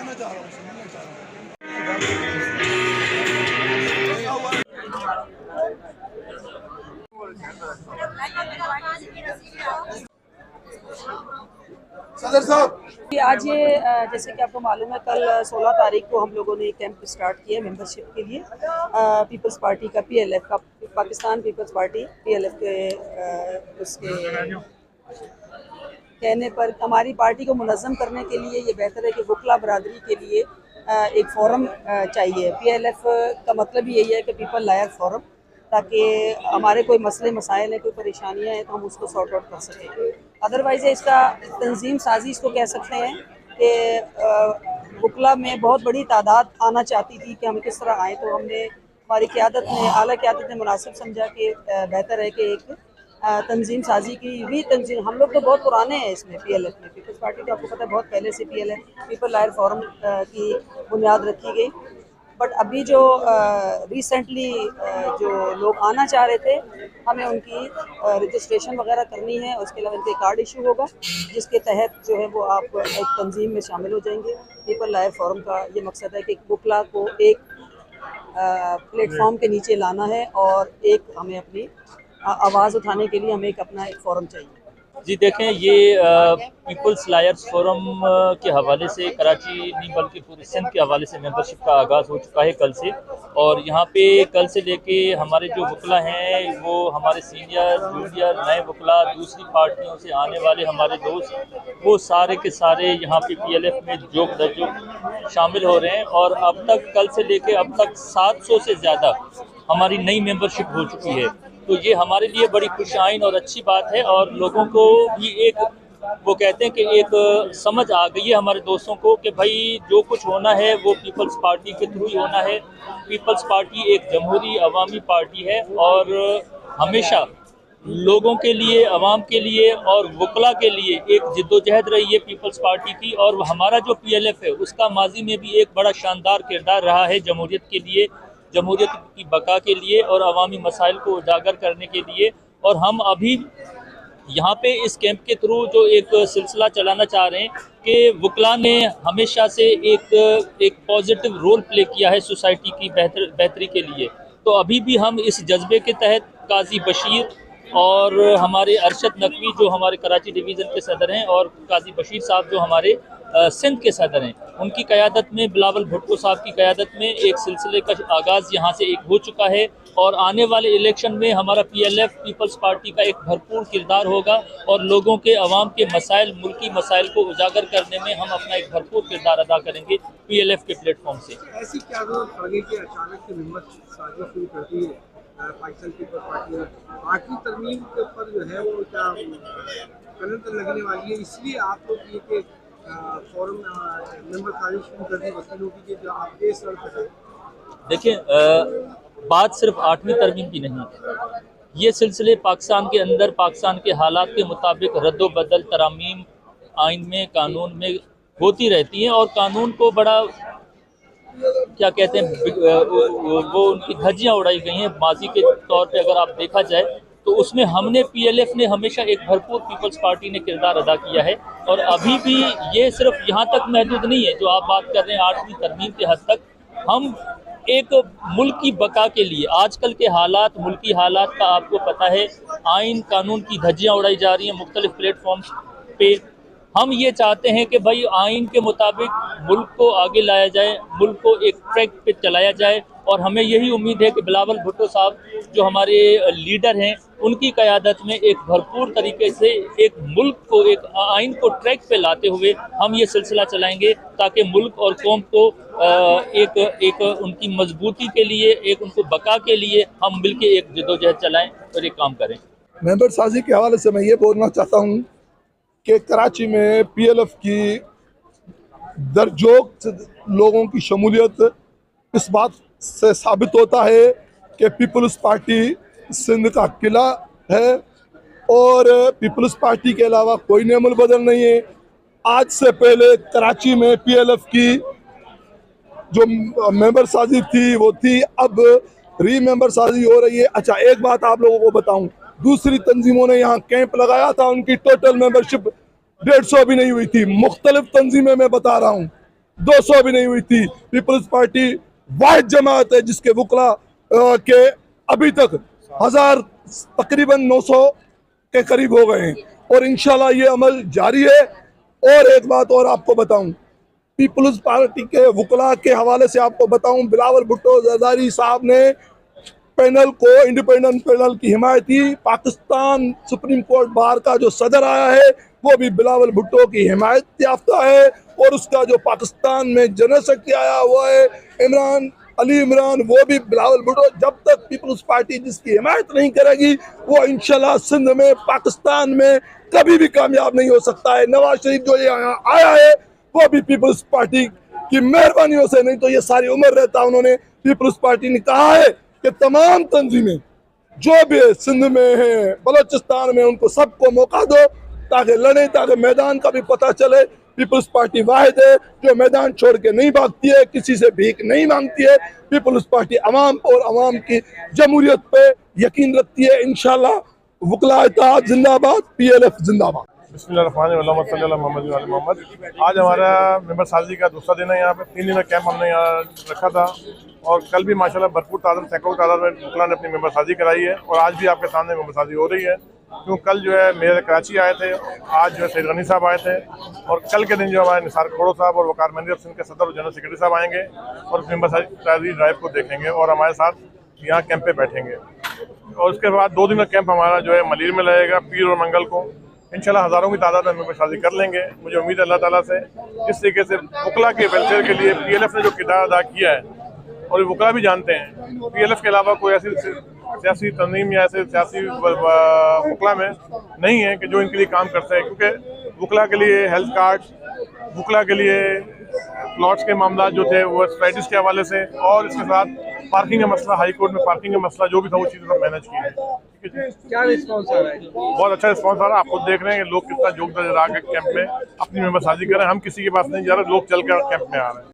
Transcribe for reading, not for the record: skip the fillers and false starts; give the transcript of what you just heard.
मिलना चाह रहा हूँ, मिलना चाह रहा हूँ। सदर साहब, आज ये जैसे कि आपको मालूम है, कल 16 तारीख को हम लोगों ने एक कैंप स्टार्ट किया मेंबरशिप के लिए। पीपल्स पार्टी का, PLF का, पाकिस्तान पीपल्स पार्टी PLF के उसके कहने पर हमारी पार्टी को मुनज़्ज़म करने के लिए ये बेहतर है कि वकला बरादरी के लिए एक फ़ोरम चाहिए। PLF का मतलब ही यही है कि पीपल लायर फ़ोरम, ताकि हमारे कोई मसले मसाइल हैं, कोई परेशानियां हैं तो हम उसको सॉर्ट आउट कर सकें। अदरवाइज़ इसका तंजीम साजी इसको कह सकते हैं कि वकला में बहुत बड़ी तादाद आना चाहती थी कि हम किस तरह आएँ, तो हमने हमारी क़यादत ने, आला क़यादत ने मुनासिब समझा कि बेहतर है कि एक तंजीम साजी की भी तंजीम। हम लोग तो बहुत पुराने हैं इसमें, PLF में, पीपल्स पार्टी तो आपको पता है बहुत पहले से PLF पीपल लायर फोरम की बुनियाद रखी गई। बट अभी जो रिसेंटली जो लोग आना चाह रहे थे, हमें उनकी रजिस्ट्रेशन वगैरह करनी है। उसके अलावा इनके कार्ड इशू होगा, जिसके तहत जो है वो आप एक तंजीम में शामिल हो जाएंगे। पीपल लायर फोरम का ये मकसद है कि वकला को एक प्लेटफॉर्म के नीचे लाना है और एक हमें अपनी आवाज़ उठाने के लिए हमें एक अपना एक फोरम चाहिए। जी देखें, ये पीपल्स लायर्स फोरम के हवाले से कराची नहीं बल्कि पूरे सिंध के हवाले से मेंबरशिप का आगाज़ हो चुका है कल से। और यहाँ पे कल से लेके हमारे जो वकला हैं, वो हमारे सीनियर जूनियर नए वकला, दूसरी पार्टियों से आने वाले हमारे दोस्त, वो सारे के सारे यहाँ पे PLF में जोक दर्जोक शामिल हो रहे हैं। और अब तक कल से लेके अब तक 700 से ज़्यादा हमारी नई मेंबरशिप हो चुकी है। तो ये हमारे लिए बड़ी खुशाइन और अच्छी बात है। और लोगों को भी एक, वो कहते हैं कि एक समझ आ गई है हमारे दोस्तों को कि भाई जो कुछ होना है वो पीपल्स पार्टी के थ्रू ही होना है। पीपल्स पार्टी एक जमहूरी अवामी पार्टी है और हमेशा लोगों के लिए, अवाम के लिए और वकला के लिए एक जिद्दोजहद रही है पीपल्स पार्टी की। और हमारा जो PLF है उसका माजी में भी एक बड़ा शानदार किरदार रहा है जमहूरियत के लिए, जमहूरियत की बका के लिए और अवामी मसाइल को उजागर करने के लिए। और हम अभी यहाँ पे इस कैंप के थ्रू जो एक सिलसिला चलाना चाह रहे हैं कि वकला ने हमेशा से एक पॉजिटिव रोल प्ले किया है सोसाइटी की बेहतरी के लिए। तो अभी भी हम इस जज्बे के तहत काजी बशीर और हमारे अरशद नकवी जो हमारे कराची डिवीज़न के सदर हैं, और काजी बशीर साहब जो हमारे सिंध के सदर हैं, उनकी क़यादत में, बिलावल भुट्टो साहब की क़यादत में एक सिलसिले का आगाज़ यहाँ से एक हो चुका है। और आने वाले इलेक्शन में हमारा PLF पीपल्स पार्टी का एक भरपूर किरदार होगा और लोगों के, अवाम के मसाइल, मुल्की मसाइल को उजागर करने में हम अपना एक भरपूर किरदार अदा करेंगे PLF के प्लेटफॉर्म से। ऐसी क्या जरूरत पड़ गई कि अचानक से मेंबरशिप साझा शुरू कर दी है पाकिस्तान पीपल्स पार्टी ने? पार्टी तरमीम के ऊपर जो है वो क्या कलंतर लगने वाली है, इसलिए आप लोग ये कि फॉरम मेंबर साझा शुरू कर दी वकीलों की, जो आप केस लड़ सकें? देखिए, बात सिर्फ 8वीं तरमीम की नहीं है। ये सिलसिले पाकिस्तान के अंदर, पाकिस्तान के हालात के मुताबिक रद्दो बदल, तरामीम आइन में, कानून में होती रहती हैं। और कानून को बड़ा, क्या कहते हैं, वो उनकी धज्जियाँ उड़ाई गई हैं माजी के तौर पे। अगर आप देखा जाए तो उसमें हमने, PLF ने हमेशा एक भरपूर, पीपल्स पार्टी ने किरदार अदा किया है। और अभी भी ये सिर्फ यहाँ तक महदूद नहीं है जो आप बात कर रहे हैं 8वीं तरमीम के हद तक। हम एक मुल्क की बका के लिए, आजकल के हालात, मुल्की हालात का आपको पता है, आइन कानून की धज्जियाँ उड़ाई जा रही हैं मुख्तलिफ प्लेटफॉर्म्स पे। हम ये चाहते हैं कि भाई आइन के मुताबिक मुल्क को आगे लाया जाए, मुल्क को एक ट्रैक पे चलाया जाए। और हमें यही उम्मीद है कि बिलावल भुट्टो साहब जो हमारे लीडर हैं, उनकी क़यादत में एक भरपूर तरीके से एक मुल्क को, एक आइन को ट्रैक पे लाते हुए हम ये सिलसिला चलाएंगे, ताकि मुल्क और कौम को एक उनकी मजबूती के लिए, एक उनको बका के लिए हम मिलके एक जद्दोजहद चलाएं और एक काम करें। मेंबर साजी के हवाले से मैं ये बोलना चाहता हूँ कि कराची में PLF की दरजोक लोगों की शमूलियत इस बात से साबित होता है कि पीपल्स पार्टी सिंध का किला है और पीपल्स पार्टी के अलावा कोई नेमुल बदल नहीं है। आज से पहले कराची में PLF की जो मेंबर साजी थी वो थी, अब री मेंबर साजी हो रही है। अच्छा, एक बात आप लोगों को बताऊं, दूसरी तंजीमों ने यहाँ कैंप लगाया था, उनकी टोटल मेंबरशिप 150 भी नहीं हुई थी। मुख्तलिफ तंजीमें मैं बता रहा हूँ, 200 भी नहीं हुई थी। पीपल्स पार्टी वाहिद जमात है जिसके वकला के अभी तक तकरीबन 900 के करीब हो गए हैं और इंशाल्लाह ये अमल जारी है। और एक बात और आपको बताऊं, पीपल्स पार्टी के वकला के हवाले से आपको बताऊं, बिलावल भुट्टो जरदारी साहब ने पैनल को, इंडिपेंडेंट पैनल की हिमायत की। पाकिस्तान सुप्रीम कोर्ट बार का जो सदर आया है वो भी बिलावल भुट्टो की हिमायत याफ्ता है और उसका जो पाकिस्तान में जनरल सेक्रेटरी आया हुआ है इमरान, वो भी बिलावल भुट्टो। जब तक पीपल्स पार्टी जिसकी हिमायत नहीं करेगी वो इंशाल्लाह सिंध में, पाकिस्तान में कभी भी कामयाब नहीं हो सकता है। नवाज शरीफ जो यहाँ आया है वो भी पीपल्स पार्टी की मेहरबानियों से, नहीं तो ये सारी उम्र रहता। उन्होंने, पीपल्स पार्टी ने कहा है कि तमाम तंजीमें जो भी सिंध में है, बलोचिस्तान में, उनको सबको मौका दो ताकि लड़े, ताकि मैदान का भी पता चले। पीपल्स पार्टी वाहिद है जो मैदान छोड़ के नहीं भागती है, किसी से भीख नहीं मांगती है। पीपल्स पार्टी अवाम और अवाम की जमहूरियत पे यकीन रखती है। इंशाल्लाह वकला इत्तेहाद जिंदाबाद, PLF जिंदाबाद। मोहम्मद। आज हमारा मेंबर साजी का दूसरा दिन है। यहाँ पे 3 दिन का कैंप हमने यहाँ रखा था और कल भी माशाल्लाह भरपूर तादाद, सैकड़ों तादाद में वकला ने अपनी मेंबर साजी कराई है और आज भी आपके सामने मेंबर साजी हो रही है। क्योंकि कल जो है मेयर कराची आए थे, आज जो है सैयद गनी साहब आए थे और कल के दिन जो हमारे निसार खोड़ो साहब और वकार मंदिर सिंध के सदर और जनरल सेक्रेटरी साहब आएंगे और मेंबर साजी ड्राइव को देखेंगे और हमारे साथ यहाँ कैंप पे बैठेंगे। और उसके बाद 2 दिन का कैंप हमारा जो है मलीर में लगेगा पीर और मंगल को। इंशाल्लाह हज़ारों की तादाद में मेंबर साजी कर लेंगे। मुझे उम्मीद है अल्लाह ताला से जिस तरीके से वकला के वेलफेयर के लिए PLF ने जो किरदार अदा किया है और वकला भी जानते हैं, PLF के अलावा कोई ऐसी सियासी तंजीम या ऐसे सियासी वकला में नहीं है कि जो इनके लिए काम करते हैं। क्योंकि वकला के लिए हेल्थ कार्ड, वकला के लिए प्लॉट्स के मामला जो थे वो सोसाइटीज़ के हवाले से, और इसके साथ पार्किंग का मसला, हाई कोर्ट में पार्किंग का मसला जो भी था वो चीज़ पर मैनेज की है। ठीक है जी, क्या रिस्पॉन्स आ रहा है? बहुत अच्छा रिस्पॉन्स आ रहा है। आप खुद देख रहे हैं कि लोग कितना योगदान दे रहा है कैंप में, अपनी मेंबर साजी कर रहे हैं। हम किसी के पास नहीं जा रहे, लोग चल कर कैंप में आ रहे हैं।